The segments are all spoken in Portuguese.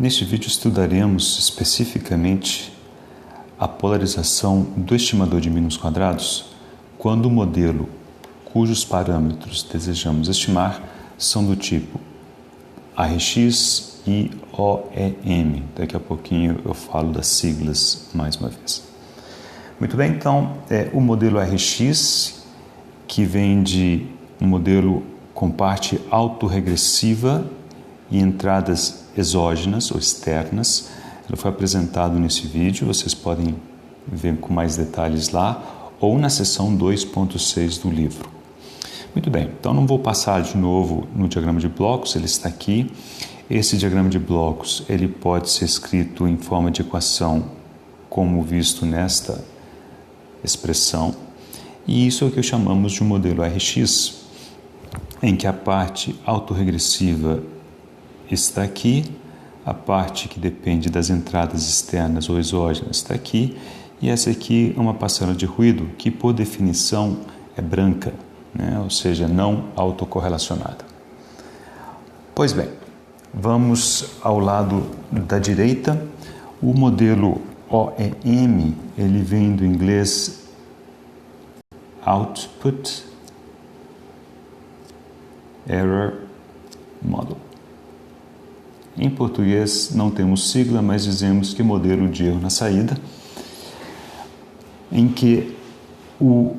Neste vídeo estudaremos especificamente a polarização do estimador de mínimos quadrados quando o modelo cujos parâmetros desejamos estimar são do tipo ARX e OEM. Daqui a pouquinho eu falo das siglas mais uma vez. Muito bem, então o modelo ARX, que vem de um modelo com parte autorregressiva e entradas exógenas ou externas. Ela foi apresentado nesse vídeo, vocês podem ver com mais detalhes lá ou na seção 2.6 do livro. Muito bem, então não vou passar de novo no diagrama de blocos, ele está aqui. Esse diagrama de blocos ele pode ser escrito em forma de equação como visto nesta expressão, e isso é o que chamamos de um modelo ARX, em que a parte autorregressiva está aqui, a parte que depende das entradas externas ou exógenas está aqui, e essa aqui é uma parcela de ruído que, por definição, é branca, né? Ou seja, não autocorrelacionada. Pois bem, vamos ao lado da direita. O modelo OEM, ele vem do inglês Output Error Model. Em português não temos sigla, mas dizemos que modelo de erro na saída, em que o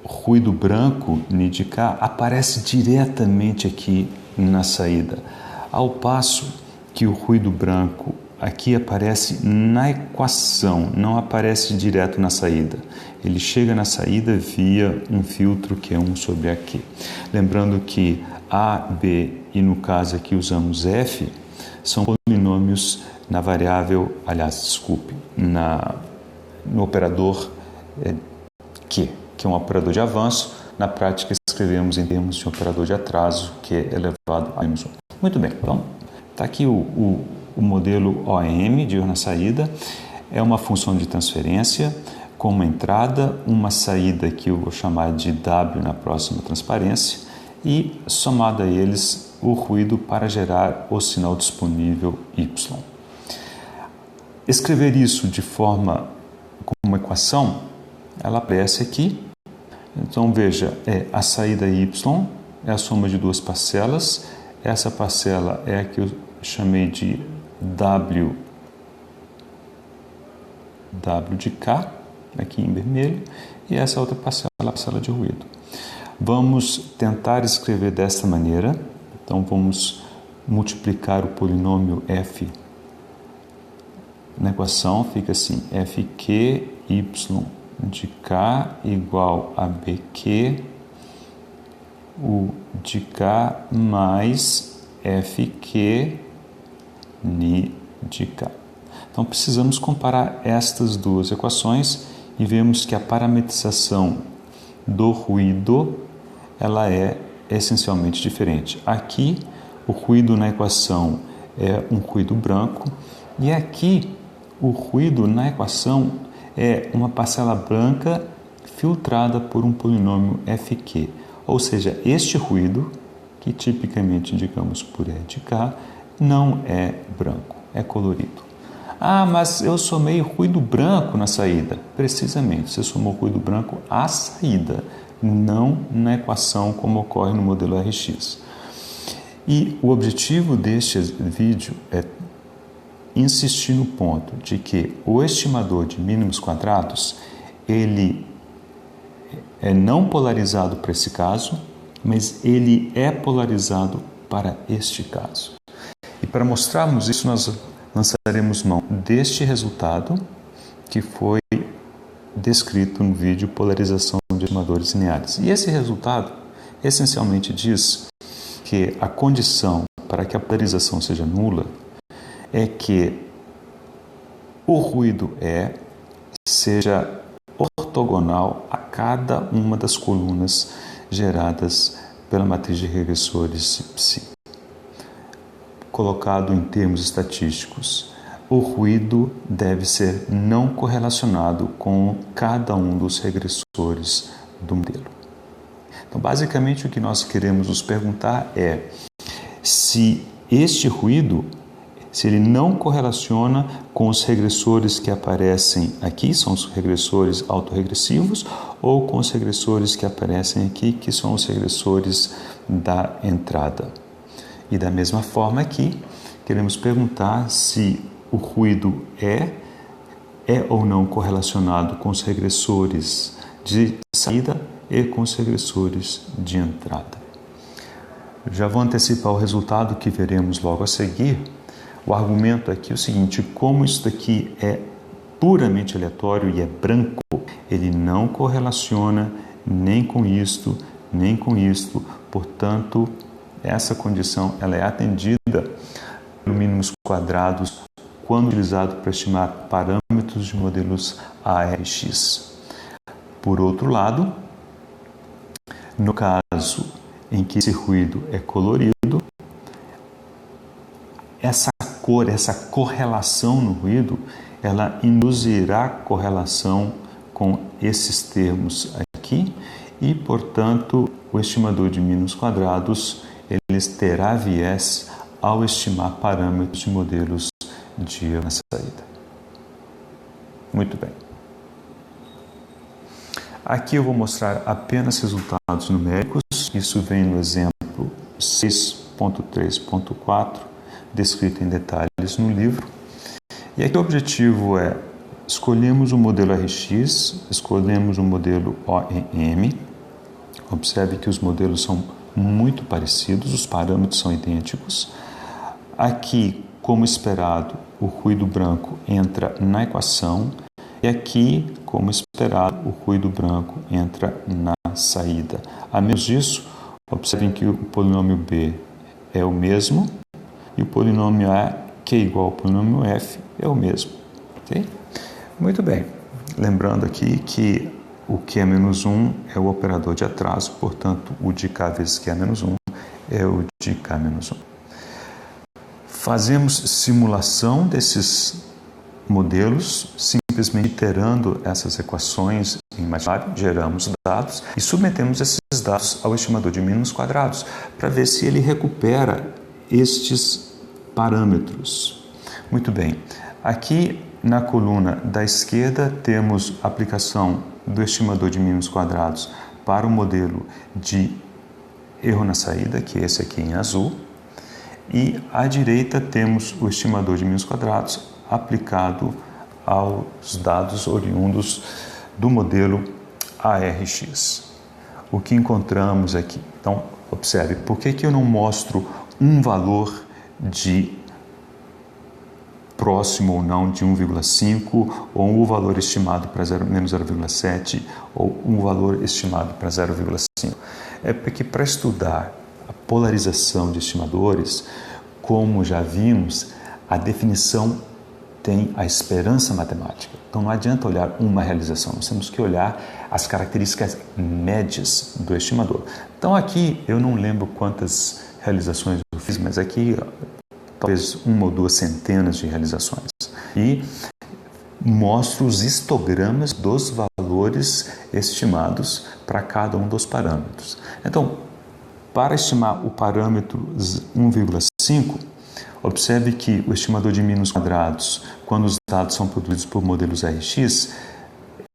ruído branco, NIDK, aparece diretamente aqui na saída, ao passo que o ruído branco aqui aparece na equação, não aparece direto na saída. Ele chega na saída via um filtro que é 1 sobre aqui. Lembrando que A, B e no caso aqui usamos F, são polinômios na variável, no operador Q, que é um operador de avanço. Na prática, escrevemos em termos de operador de atraso, que é elevado a -1. Muito bem, então, está aqui o modelo OEM, de erro na saída, é uma função de transferência com uma entrada, uma saída que eu vou chamar de W na próxima transparência, e somado a eles o ruído para gerar o sinal disponível Y. Escrever isso de forma como uma equação, ela aparece aqui. Então veja, a saída Y é a soma de duas parcelas. Essa parcela é a que eu chamei de W de K, aqui em vermelho, e essa outra parcela é a parcela de ruído. Vamos tentar escrever desta maneira. Então, vamos multiplicar o polinômio f na equação. Fica assim, fq y de k igual a bq, u de k mais fq ni de k. Então, precisamos comparar estas duas equações e vemos que a parametrização do ruído ela é essencialmente diferente. Aqui, o ruído na equação é um ruído branco, e aqui, o ruído na equação é uma parcela branca filtrada por um polinômio fq. Ou seja, este ruído, que tipicamente indicamos por E de K, não é branco, é colorido. Ah, mas eu somei ruído branco na saída. Precisamente, você somou ruído branco à saída, não na equação como ocorre no modelo ARX. E o objetivo deste vídeo é insistir no ponto de que o estimador de mínimos quadrados ele é não polarizado para esse caso, mas ele é polarizado para este caso. E para mostrarmos isso, nós lançaremos mão deste resultado que foi descrito no vídeo Polarização de estimadores lineares. E esse resultado essencialmente diz que a condição para que a polarização seja nula é que o ruído seja ortogonal a cada uma das colunas geradas pela matriz de regressores psi. Colocado em termos estatísticos, o ruído deve ser não correlacionado com cada um dos regressores do modelo. Então, basicamente, o que nós queremos nos perguntar é se este ruído se ele não correlaciona com os regressores que aparecem aqui, são os regressores autorregressivos, ou com os regressores que aparecem aqui, que são os regressores da entrada. E da mesma forma aqui, queremos perguntar se o ruído é ou não correlacionado com os regressores de saída e com os regressores de entrada. Já vou antecipar o resultado que veremos logo a seguir. O argumento aqui é o seguinte: como isso daqui é puramente aleatório e é branco, ele não correlaciona nem com isto, nem com isto. Portanto, essa condição ela é atendida pelo mínimos quadrados quando utilizado para estimar parâmetros de modelos ARX. Por outro lado, no caso em que esse ruído é colorido, essa cor, essa correlação no ruído, ela induzirá correlação com esses termos aqui e, portanto, o estimador de mínimos quadrados ele terá viés ao estimar parâmetros de modelos de erro na saída. Muito bem. Aqui eu vou mostrar apenas resultados numéricos. Isso vem no exemplo 6.3.4, descrito em detalhes no livro. E aqui o objetivo é: escolhemos o modelo RX, escolhemos o modelo OEM. Observe que os modelos são muito parecidos, os parâmetros são idênticos. Aqui, como esperado, o ruído branco entra na equação. E aqui, como esperado, o ruído branco entra na saída. A menos disso, observem que o polinômio B é o mesmo e o polinômio A, que é igual ao polinômio F, é o mesmo. Okay? Muito bem. Lembrando aqui que o Q-1 é o operador de atraso, portanto, o de K vezes Q-1 é o de K-1. Fazemos simulação desses modelos, simplesmente iterando essas equações em MATLAB, geramos dados e submetemos esses dados ao estimador de mínimos quadrados para ver se ele recupera estes parâmetros. Muito bem, aqui na coluna da esquerda temos a aplicação do estimador de mínimos quadrados para o modelo de erro na saída, que é esse aqui em azul, e à direita temos o estimador de mínimos quadrados aplicado aos dados oriundos do modelo ARX. O que encontramos aqui? Então, observe, por que eu não mostro um valor de próximo ou não de 1,5 ou um valor estimado para menos 0,7 ou um valor estimado para 0,5? É porque para estudar a polarização de estimadores, como já vimos, a definição tem a esperança matemática. Então não adianta olhar uma realização, nós temos que olhar as características médias do estimador. Então aqui eu não lembro quantas realizações eu fiz, mas aqui talvez uma ou duas centenas de realizações. E mostro os histogramas dos valores estimados para cada um dos parâmetros. Então, para estimar o parâmetro 1,5, observe que o estimador de mínimos quadrados, quando os dados são produzidos por modelos RX,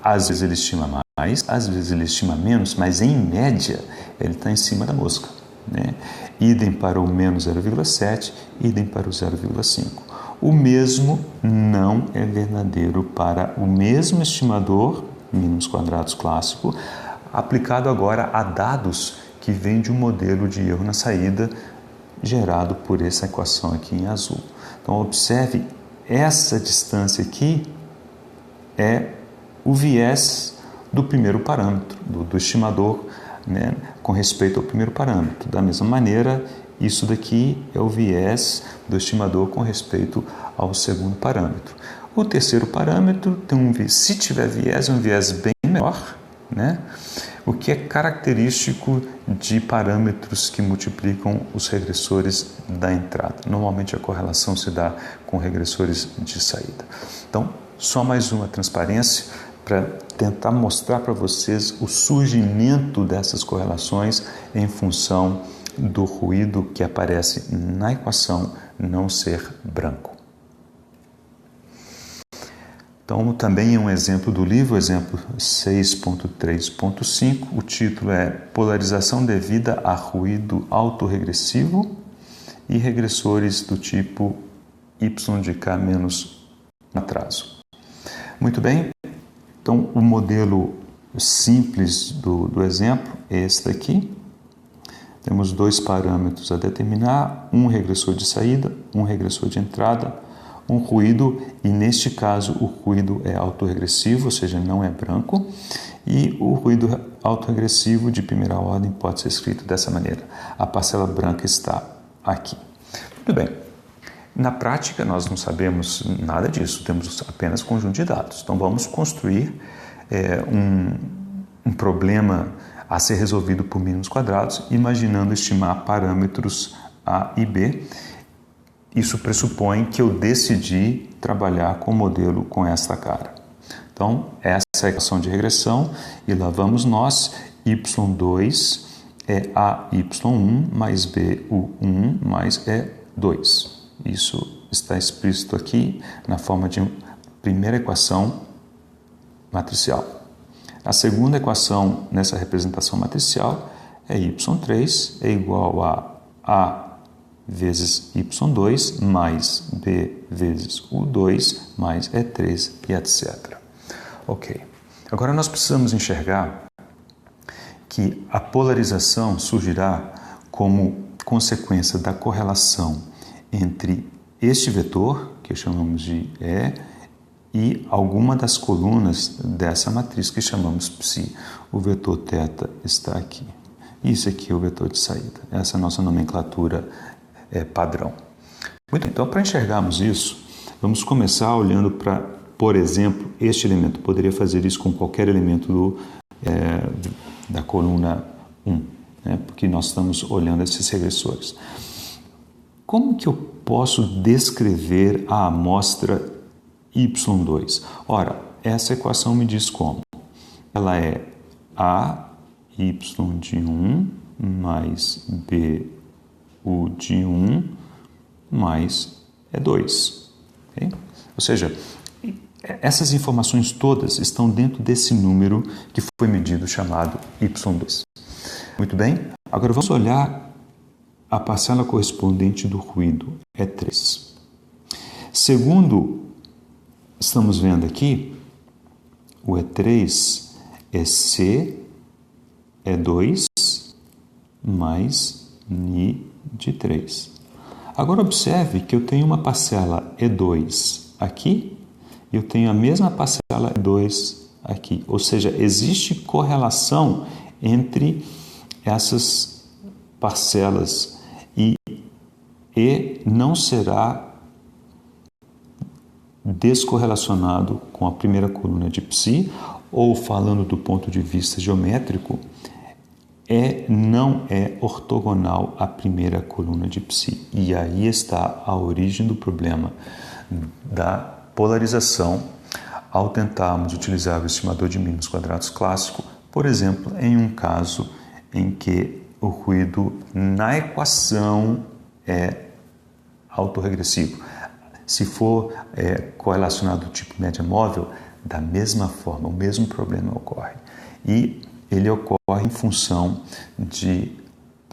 às vezes ele estima mais, às vezes ele estima menos, mas em média ele está em cima da mosca, né? Idem para o menos 0,7, idem para o 0,5. O mesmo não é verdadeiro para o mesmo estimador, mínimos quadrados clássico, aplicado agora a dados que vêm de um modelo de erro na saída gerado por essa equação aqui em azul. Então, observe, essa distância aqui é o viés do primeiro parâmetro, do estimador, né, com respeito ao primeiro parâmetro. Da mesma maneira, isso daqui é o viés do estimador com respeito ao segundo parâmetro. O terceiro parâmetro tem se tiver viés, é um viés bem menor, né? O que é característico de parâmetros que multiplicam os regressores da entrada. Normalmente a correlação se dá com regressores de saída. Então, só mais uma transparência para tentar mostrar para vocês o surgimento dessas correlações em função do ruído que aparece na equação não ser branco. Então, também é um exemplo do livro, exemplo 6.3.5. O título é Polarização devida a ruído autorregressivo e regressores do tipo y de k menos atraso. Muito bem, então o modelo simples do exemplo é esse daqui. Temos dois parâmetros a determinar, um regressor de saída, um regressor de entrada, um ruído, e neste caso o ruído é autorregressivo, ou seja, não é branco, e o ruído autorregressivo de primeira ordem pode ser escrito dessa maneira. A parcela branca está aqui. Muito bem. Na prática, nós não sabemos nada disso, temos apenas conjunto de dados. Então, vamos construir um problema a ser resolvido por mínimos quadrados, imaginando estimar parâmetros A e B. Isso pressupõe que eu decidi trabalhar com o modelo com essa cara. Então, essa é a equação de regressão, e lá vamos nós. Y2 é AY1 mais BU1 mais E2. Isso está explícito aqui na forma de primeira equação matricial. A segunda equação nessa representação matricial é y3 é igual a vezes y2 mais b vezes u2 mais e3 e etc. Ok. Agora nós precisamos enxergar que a polarização surgirá como consequência da correlação entre este vetor, que chamamos de E, e alguma das colunas dessa matriz que chamamos psi. O vetor θ está aqui. Isso aqui é o vetor de saída. Essa é a nossa nomenclatura padrão. Muito bem, então, para enxergarmos isso, vamos começar olhando para, por exemplo, este elemento. Poderia fazer isso com qualquer elemento da coluna 1, né? Porque nós estamos olhando esses regressores. Como que eu posso descrever a amostra y2? Ora, essa equação me diz como. Ela é AY de 1 mais BU de 1 mais E2. Okay? Ou seja, essas informações todas estão dentro desse número que foi medido, chamado y2. Muito bem? Agora vamos olhar a parcela correspondente do ruído, E3. Segundo estamos vendo aqui, o E3 é C, E2 mais Ni de 3. Agora observe que eu tenho uma parcela E2 aqui e eu tenho a mesma parcela E2 aqui. Ou seja, existe correlação entre essas parcelas e não será descorrelacionado com a primeira coluna de psi, ou falando do ponto de vista geométrico, não é ortogonal à primeira coluna de psi. E aí está a origem do problema da polarização ao tentarmos utilizar o estimador de mínimos quadrados clássico, por exemplo, em um caso em que o ruído na equação é autorregressivo. Se for correlacionado do tipo média móvel, da mesma forma, o mesmo problema ocorre. E ele ocorre em função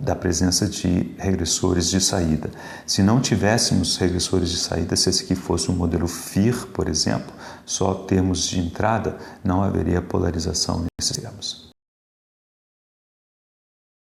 da presença de regressores de saída. Se não tivéssemos regressores de saída, se esse aqui fosse um modelo FIR, por exemplo, só termos de entrada, não haveria polarização nesses termos.